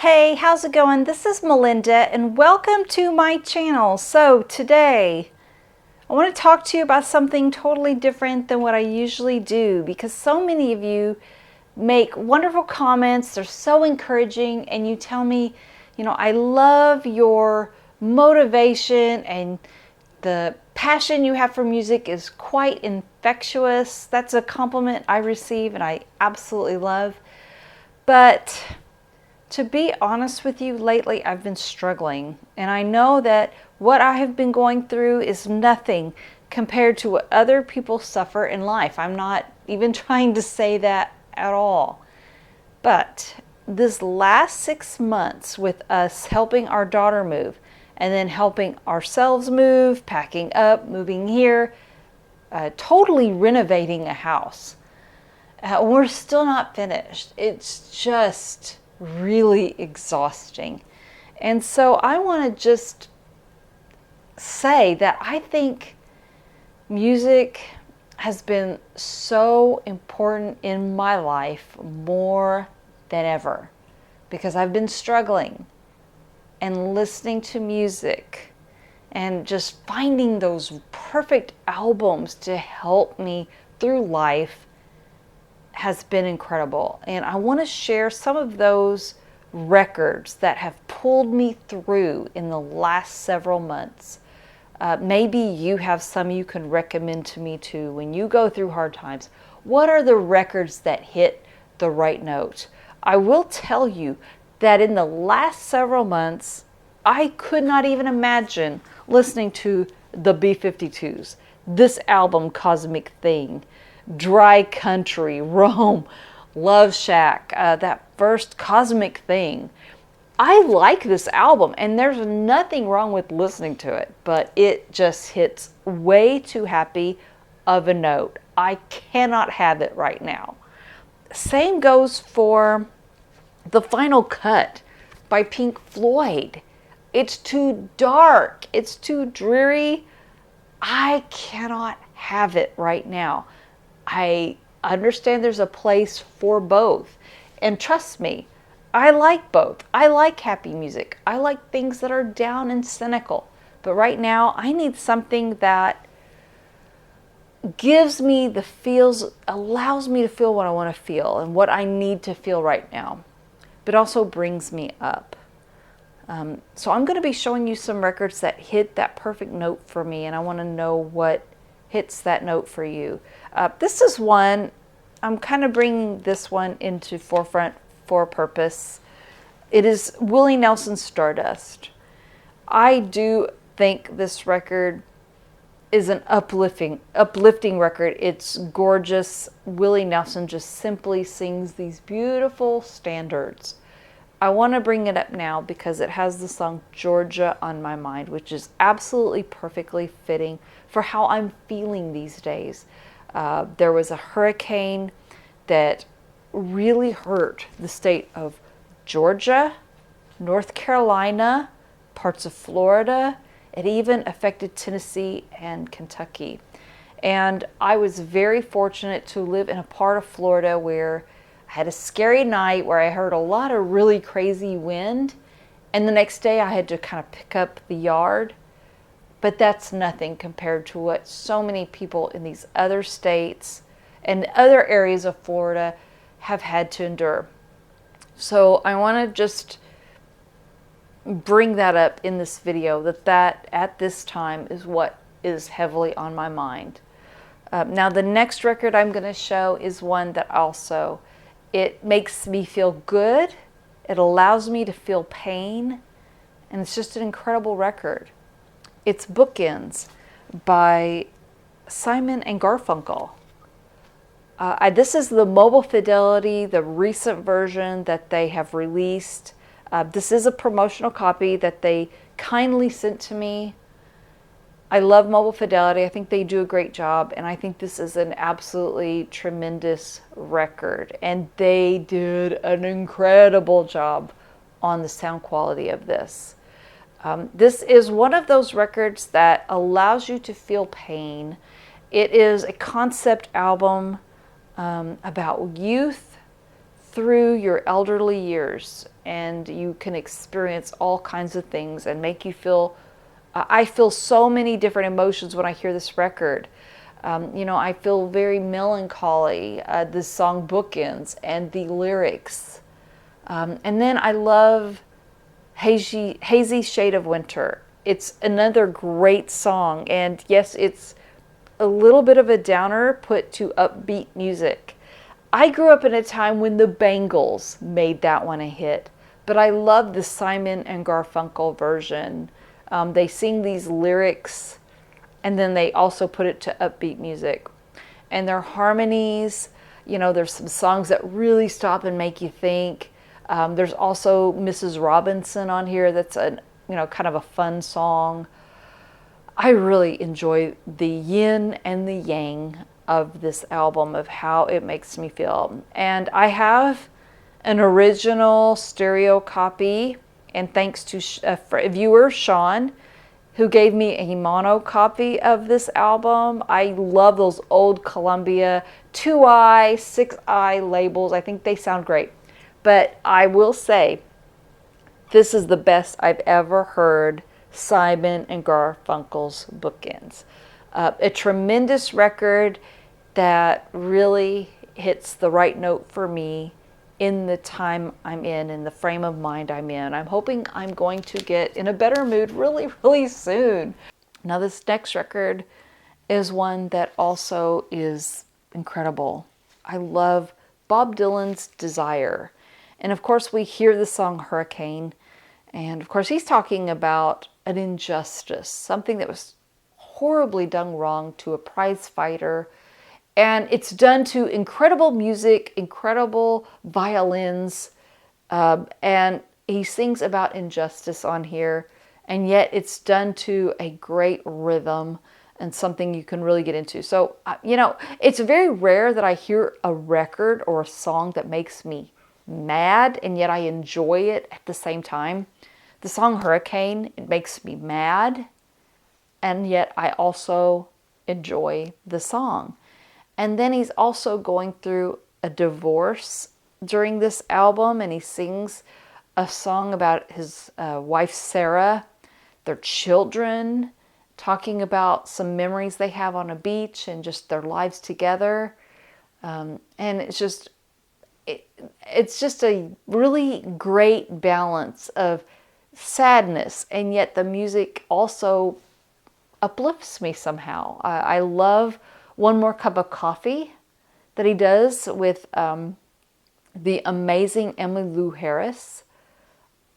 Hey, how's it going? This is Melinda and welcome to my channel. So today I want to talk to you about something totally different than what I usually do because so many of you make wonderful comments. They're so encouraging and you tell me, I love your motivation and the passion you have for music is quite infectious. That's a compliment I receive and I absolutely love. But to be honest with you, lately I've been struggling, and I know that what I have been going through is nothing compared to what other people suffer in life. I'm not even trying to say that at all. But this last 6 months with us helping our daughter move, and then helping ourselves move, packing up, moving here, totally renovating a house, we're still not finished. It's just really exhausting. And so I want to just say that I think music has been so important in my life more than ever because I've been struggling, and listening to music and just finding those perfect albums to help me through life has been incredible. And I want to share some of those records that have pulled me through in the last several months. Maybe you have some you can recommend to me too when you go through hard times. What are the records that hit the right note? I will tell you that in the last several months, I could not even imagine listening to the B-52s, this album, Cosmic Thing, Dry Country, Rome, Love Shack, that first Cosmic Thing. I like this album, and there's nothing wrong with listening to it, but it just hits way too happy of a note. I cannot have it right now. Same goes for The Final Cut by Pink Floyd. It's too dark. It's too dreary. I cannot have it right now. I understand there's a place for both. And trust me, I like both. I like happy music. I like things that are down and cynical. But right now, I need something that gives me the feels, allows me to feel what I want to feel and what I need to feel right now, but also brings me up. So I'm going to be showing you some records that hit that perfect note for me, and I want to know what hits that note for you. This is one, I'm kind of bringing this one into forefront for a purpose. It is Willie Nelson's Stardust. I do think this record is an uplifting record. It's gorgeous. Willie Nelson just simply sings these beautiful standards. I want to bring it up now because it has the song Georgia on my mind, which is absolutely perfectly fitting for how I'm feeling these days. There was a hurricane that really hurt the state of Georgia, North Carolina, parts of Florida. It even affected Tennessee and Kentucky. And I was very fortunate to live in a part of Florida where I had a scary night where I heard a lot of really crazy wind, and the next day I had to kind of pick up the yard. But that's nothing compared to what so many people in these other states and other areas of Florida have had to endure. So I want to just bring that up in this video, that at this time is what is heavily on my mind. Now the next record I'm going to show is one that also, it makes me feel good, it allows me to feel pain, and it's just an incredible record. It's Bookends by Simon and Garfunkel. This is the mobile fidelity, the recent version that they have released. This is a promotional copy that they kindly sent to me. I love mobile fidelity. I think they do a great job, and I think this is an absolutely tremendous record. And they did an incredible job on the sound quality of this. This is one of those records that allows you to feel pain. It is a concept album about youth, through your elderly years, and you can experience all kinds of things and make you feel, I feel so many different emotions when I hear this record. I feel very melancholy, this song Bookends and the lyrics. And then I love Hazy Shade of Winter. It's another great song. And yes, it's a little bit of a downer put to upbeat music. I grew up in a time when the Bangles made that one a hit, but I love the Simon and Garfunkel version. They sing these lyrics and then they also put it to upbeat music. And their harmonies, there's some songs that really stop and make you think. There's also Mrs. Robinson on here that's kind of a fun song. I really enjoy the yin and the yang of this album, of how it makes me feel. And I have an original stereo copy, and thanks to a viewer, Sean, who gave me a mono copy of this album. I love those old Columbia 2i, 6i labels. I think they sound great. But I will say, this is the best I've ever heard Simon and Garfunkel's Bookends. A tremendous record that really hits the right note for me in the time I'm in the frame of mind I'm in. I'm hoping I'm going to get in a better mood really, really soon. Now this next record is one that also is incredible. I love Bob Dylan's Desire. And of course we hear the song Hurricane. And of course he's talking about an injustice, something that was horribly done wrong to a prize fighter. And it's done to incredible music, incredible violins. And he sings about injustice on here. And yet it's done to a great rhythm and something you can really get into. So, it's very rare that I hear a record or a song that makes me mad and yet I enjoy it at the same time. The song Hurricane, it makes me mad and yet I also enjoy the song. And then he's also going through a divorce during this album, and he sings a song about his wife Sarah, their children, talking about some memories they have on a beach and just their lives together. And it's just a really great balance of sadness, and yet the music also uplifts me somehow. I love One More Cup of Coffee that he does with the amazing Emmylou Harris.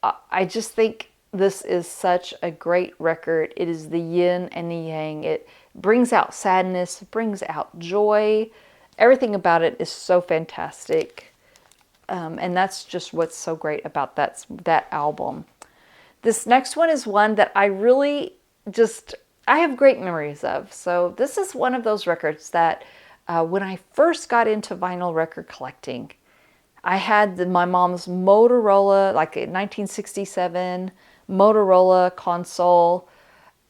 I just think this is such a great record. It is the yin and the yang. It brings out sadness, brings out joy. Everything about it is so fantastic. And that's just what's so great about that album. This next one is one that I really I have great memories of. So this is one of those records that when I first got into vinyl record collecting, I had my mom's Motorola, like a 1967 Motorola console.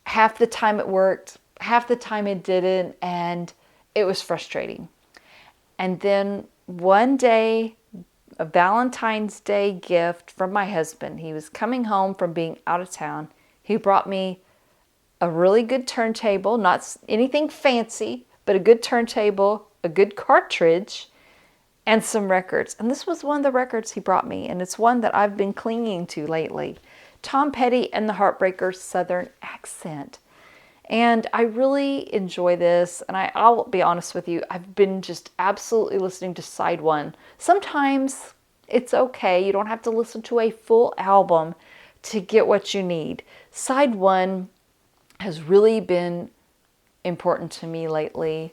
Half the time it worked, half the time it didn't, and it was frustrating. And then one day, a Valentine's Day gift from my husband. He was coming home from being out of town. He brought me a really good turntable, not anything fancy, but a good turntable, a good cartridge, and some records. And this was one of the records he brought me, and it's one that I've been clinging to lately. Tom Petty and the Heartbreakers, Southern Accent. And I really enjoy this, and I'll be honest with you, I've been just absolutely listening to side one. Sometimes it's okay, you don't have to listen to a full album to get what you need. Side one has really been important to me lately.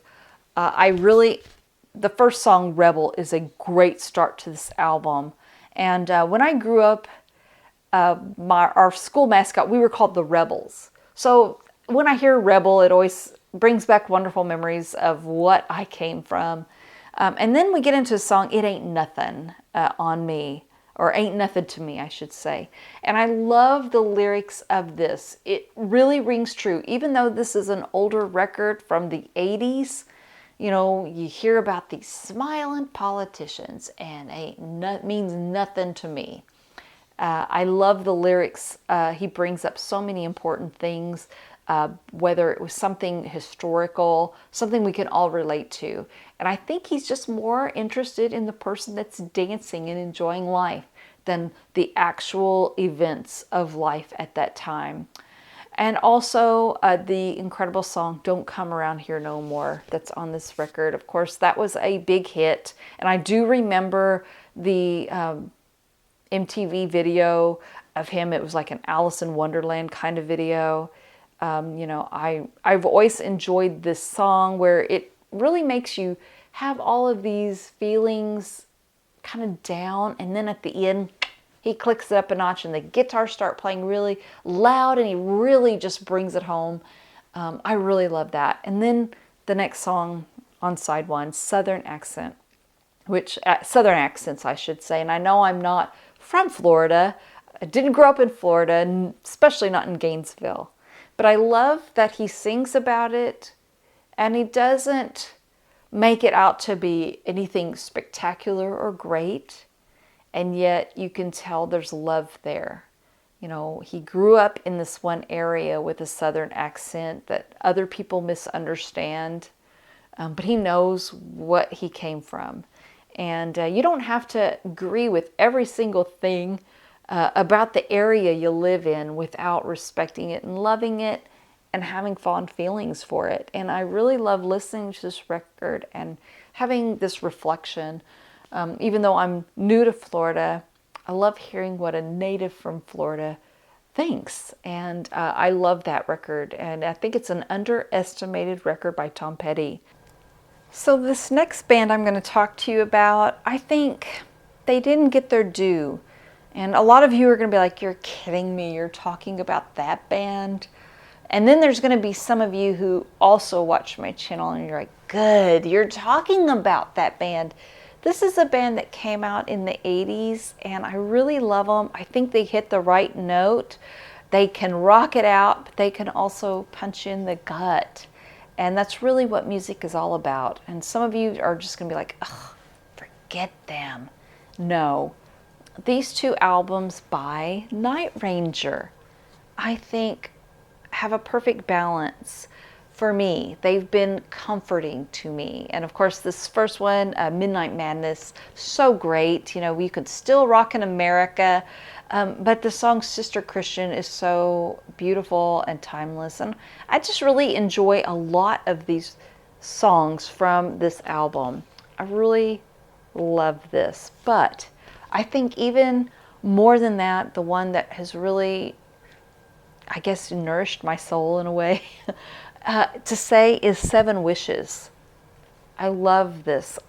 The first song, Rebel, is a great start to this album. And when I grew up, our school mascot, we were called the Rebels. So when I hear Rebel, it always brings back wonderful memories of what I came from. And then we get into a song, It Ain't Nothing on Me, or Ain't Nothing to Me, I should say. And I love the lyrics of this. It really rings true. Even though this is an older record from the 80s, You know, you hear about these smiling politicians, and it means nothing to me. I love the lyrics. He brings up so many important things, whether it was something historical, something we can all relate to. And I think he's just more interested in the person that's dancing and enjoying life than the actual events of life at that time. And also the incredible song Don't Come Around Here No More that's on this record. Of course, that was a big hit. And I do remember the MTV video of him. It was like an Alice in Wonderland kind of video. You know, I've always enjoyed this song where it really makes you have all of these feelings kind of down, and then at the end he clicks it up a notch and the guitars start playing really loud and he really just brings it home. I really love that. And then the next song on side one, Southern Accent, which Southern accents I should say. And I know I'm not from Florida. I didn't grow up in Florida, especially not in Gainesville. But I love that he sings about it and he doesn't make it out to be anything spectacular or great. And yet you can tell there's love there. You know, he grew up in this one area with a Southern accent that other people misunderstand. But he knows what he came from. And you don't have to agree with every single thing about the area you live in without respecting it and loving it and having fond feelings for it. And I really love listening to this record and having this reflection. Even though I'm new to Florida, I love hearing what a native from Florida thinks. And I love that record. And I think it's an underestimated record by Tom Petty. So this next band I'm going to talk to you about, I think they didn't get their due. And a lot of you are going to be like, you're kidding me, you're talking about that band? And then there's going to be some of you who also watch my channel and you're like, good, you're talking about that band. This is a band that came out in the 80s and I really love them. I think they hit the right note. They can rock it out, but they can also punch in the gut. And that's really what music is all about. And some of you are just going to be like, ugh, forget them. No. These two albums by Night Ranger, I think, have a perfect balance for me. They've been comforting to me. And of course, this first one, Midnight Madness, so great. You know, we could still rock in America. But the song Sister Christian is so beautiful and timeless. And I just really enjoy a lot of these songs from this album. I really love this. But I think even more than that, the one that has really, I guess, nourished my soul in a way, to say is Seven Wishes. I love this.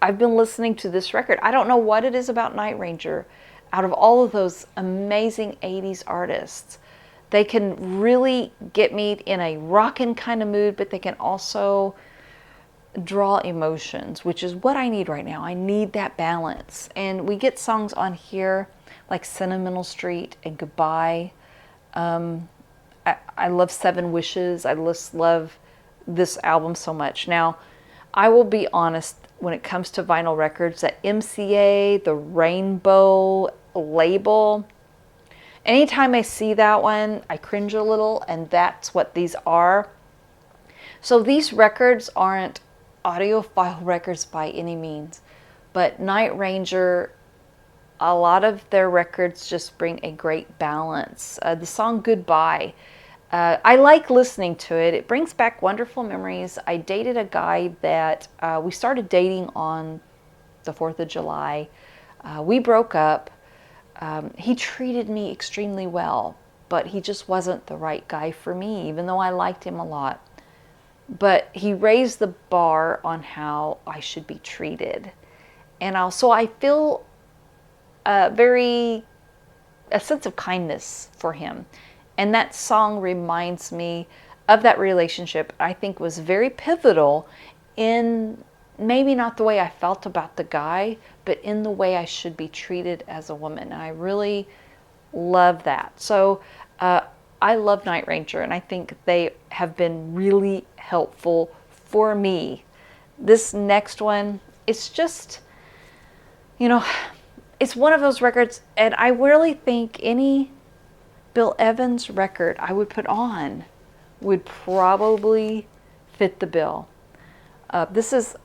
I've been listening to this record. I don't know what it is about Night Ranger. Out of all of those amazing 80s artists, they can really get me in a rockin' kind of mood, but they can also draw emotions, which is what I need right now. I need that balance. And we get songs on here like Sentimental Street and Goodbye. I love Seven Wishes. I just love this album so much. Now, I will be honest, when it comes to vinyl records, that MCA, the Rainbow label, anytime I see that one, I cringe a little, and that's what these are. So these records aren't audiophile records by any means, but Night Ranger, a lot of their records just bring a great balance. The song Goodbye, I like listening to it. It brings back wonderful memories. I dated a guy that we started dating on the 4th of July. We broke up. He treated me extremely well, but he just wasn't the right guy for me, even though I liked him a lot. But he raised the bar on how I should be treated. And also I feel a sense of kindness for him. And that song reminds me of that relationship. I think was very pivotal in maybe not the way I felt about the guy, but in the way I should be treated as a woman. And I really love that. So I love Night Ranger, and I think they have been really helpful for me This next one, it's just, you know, it's one of those records, and I really think any Bill Evans record I would put on would probably fit the bill. This is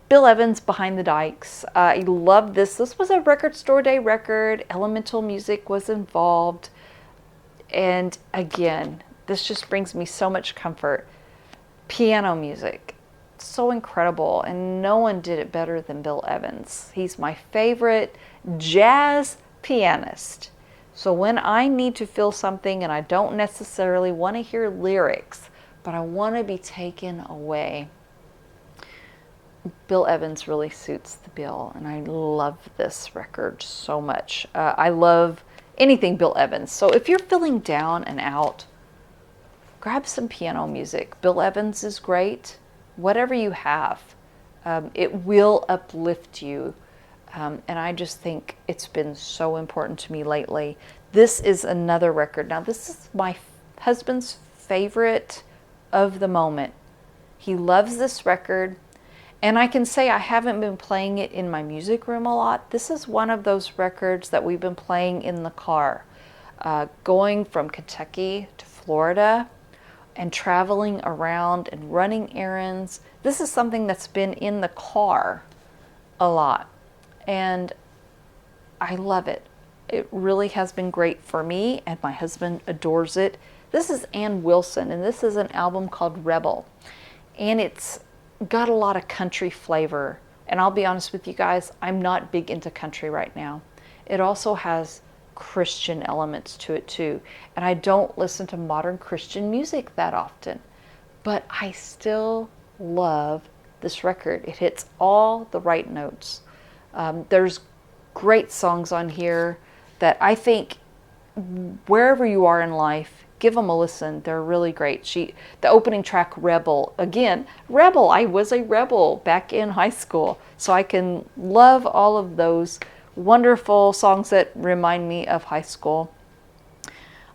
Bill Evans' Behind the Dikes. I love this. This was a record store day record. Elemental music was involved. And again, this just brings me so much comfort. Piano music, so incredible. And no one did it better than Bill Evans. He's my favorite jazz pianist. So when I need to feel something and I don't necessarily want to hear lyrics, but I want to be taken away, Bill Evans really suits the bill, and I love this record so much. I love anything Bill Evans. So if you're feeling down and out, grab some piano music. Bill Evans is great. Whatever you have, it will uplift you. And I just think it's been so important to me lately. This is another record. Now, this is my husband's favorite of the moment. He loves this record. And I can say I haven't been playing it in my music room a lot. This is one of those records that we've been playing in the car. Going from Kentucky to Florida and traveling around and running errands. This is something that's been in the car a lot. And I love it. It really has been great for me, and my husband adores it. This is Ann Wilson, and this is an album called Rebel. And it's got a lot of country flavor. And I'll be honest with you guys, I'm not big into country right now. It also has Christian elements to it too. And I don't listen to modern Christian music that often. But I still love this record. It hits all the right notes. There's great songs on here that I think wherever you are in life, give them a listen. They're really great. The opening track, Rebel. Again, Rebel. I was a rebel back in high school. So I can love all of those wonderful songs that remind me of high school.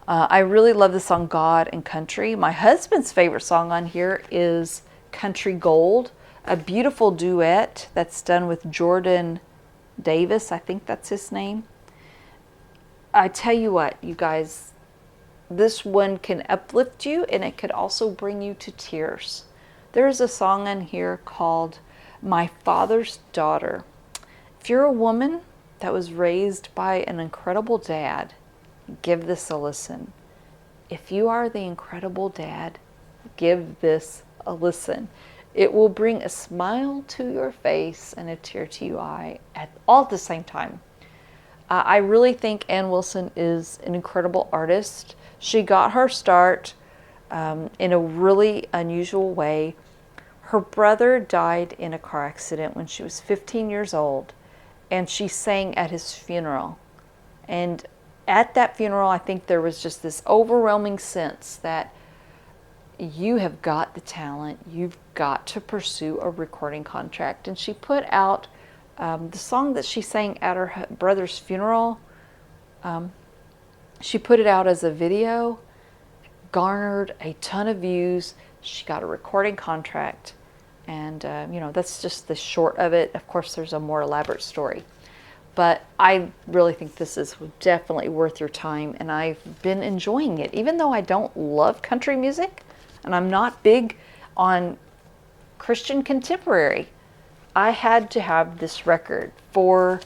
I really love the song God and Country. My husband's favorite song on here is Country Gold, a beautiful duet that's done with Jordan Davis. I think that's his name. I tell you what, you guys, this one can uplift you, and it could also bring you to tears. There's a song on here called My Father's Daughter. If you're a woman that was raised by an incredible dad, give this a listen. If you are the incredible dad, give this a listen. It will bring a smile to your face and a tear to your eye all at the same time. I really think Ann Wilson is an incredible artist. She got her start in a really unusual way. Her brother died in a car accident when she was 15 years old, and she sang at his funeral. And at that funeral, I think there was just this overwhelming sense that you have got the talent, you've got to pursue a recording contract. And she put out the song that she sang at her brother's funeral. She put it out as a video, garnered a ton of views. She got a recording contract, and that's just the short of it. Of course, there's a more elaborate story, but I really think this is definitely worth your time, and I've been enjoying it. Even though I don't love country music, and I'm not big on Christian contemporary, I had to have this record for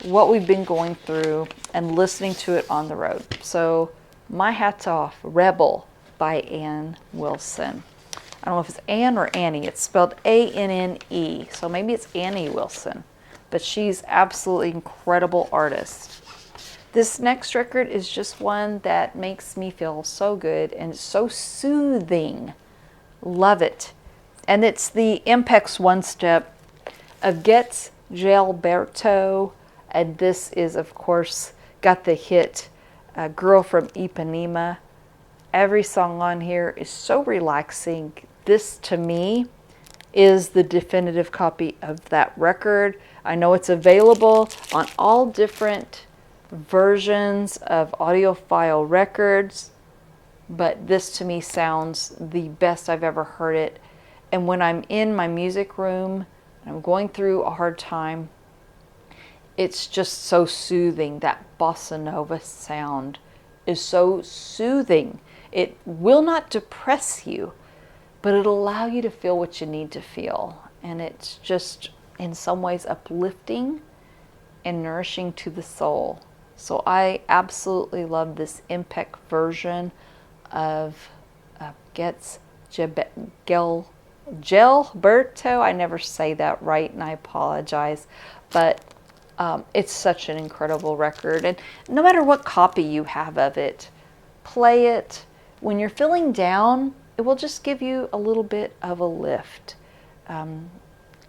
what we've been going through and listening to it on the road. So my hat's off. Rebel by Ann Wilson. I don't know if it's Ann or Annie. It's spelled A-N-N-E. So maybe it's Annie Wilson. But she's absolutely incredible artist. This next record is just one that makes me feel so good and so soothing. Love it. And it's the Impex One Step of Getz, Gilberto. And this is, of course, got the hit Girl from Ipanema. Every song on here is so relaxing. This, to me, is the definitive copy of that record. I know it's available on all different versions of audiophile records, but this to me sounds the best I've ever heard it. And when I'm in my music room and I'm going through a hard time, it's just so soothing. That bossa nova sound is so soothing. It will not depress you, but it'll allow you to feel what you need to feel. And it's just in some ways uplifting and nourishing to the soul. So I absolutely love this Impec version of Getz Gilberto. I never say that right, and I apologize, but it's such an incredible record. And no matter what copy you have of it, play it. When you're feeling down, it will just give you a little bit of a lift. And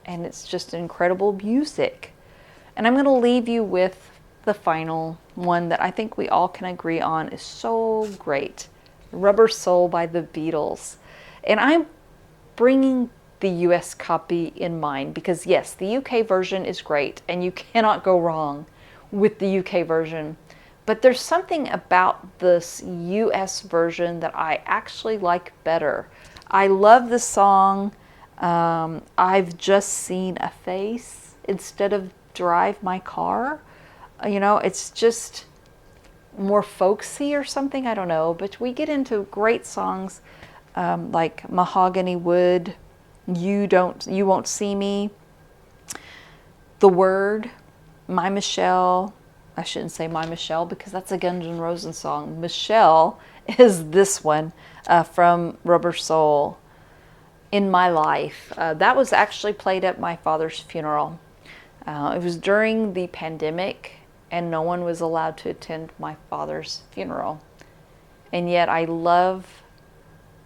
it's just incredible music. And I'm going to leave you with the final one that I think we all can agree on is so great. Rubber Soul by the Beatles. And I'm bringing the US copy in mind because yes, the UK version is great and you cannot go wrong with the UK version. But there's something about this US version that I actually like better. I love the song, I've Just Seen a Face instead of Drive My Car. You know, it's just more folksy or something, I don't know. But we get into great songs like Mahogany Wood, You Won't See Me, The Word, My Michelle. I shouldn't say My Michelle because that's a Guns N' Roses song. Michelle is this one from Rubber Soul, In My Life. That was actually played at my father's funeral. It was during the pandemic and no one was allowed to attend my father's funeral. And yet I love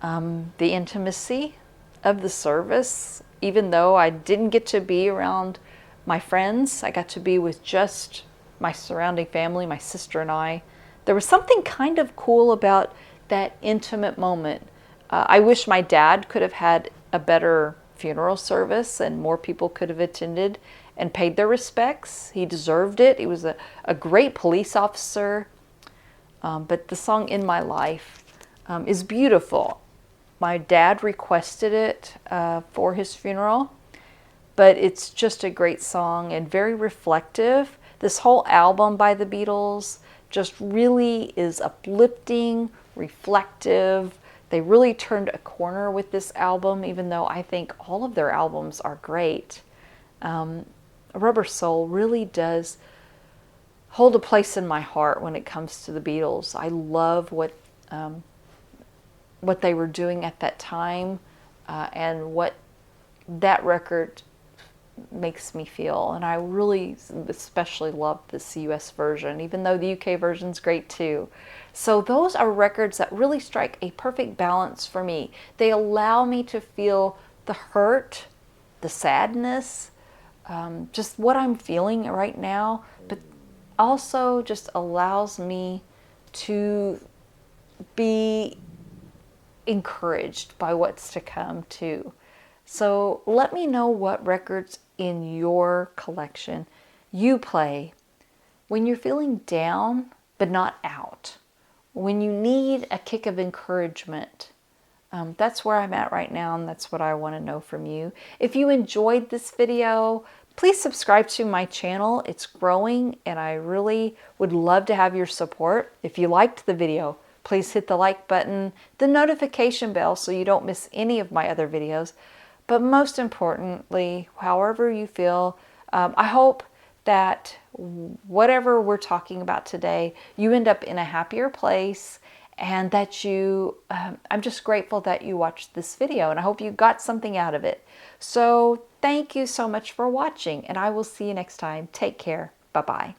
the intimacy of the service. Even though I didn't get to be around my friends, I got to be with just my surrounding family, my sister and I. There was something kind of cool about that intimate moment. I wish my dad could have had a better funeral service and more people could have attended and paid their respects. He deserved it. He was a great police officer. But the song In My Life is beautiful. My dad requested it for his funeral, but it's just a great song and very reflective. This whole album by the Beatles just really is uplifting, reflective. They really turned a corner with this album, even though I think all of their albums are great. Rubber Soul really does hold a place in my heart when it comes to the Beatles. I love what they were doing at that time and what that record makes me feel. And I really especially love this US version, even though the UK version's great too. So those are records that really strike a perfect balance for me. They allow me to feel the hurt, the sadness, just what I'm feeling right now, but also just allows me to be encouraged by what's to come too. So let me know what records in your collection you play when you're feeling down but not out, when you need a kick of encouragement. That's where I'm at right now, and that's what I want to know from you. If you enjoyed this video, please subscribe to my channel. It's growing and I really would love to have your support. If you liked the video, please hit the like button, the notification bell so you don't miss any of my other videos. But most importantly, however you feel, I hope that whatever we're talking about today, you end up in a happier place and that you, I'm just grateful that you watched this video and I hope you got something out of it. So thank you so much for watching and I will see you next time. Take care. Bye-bye.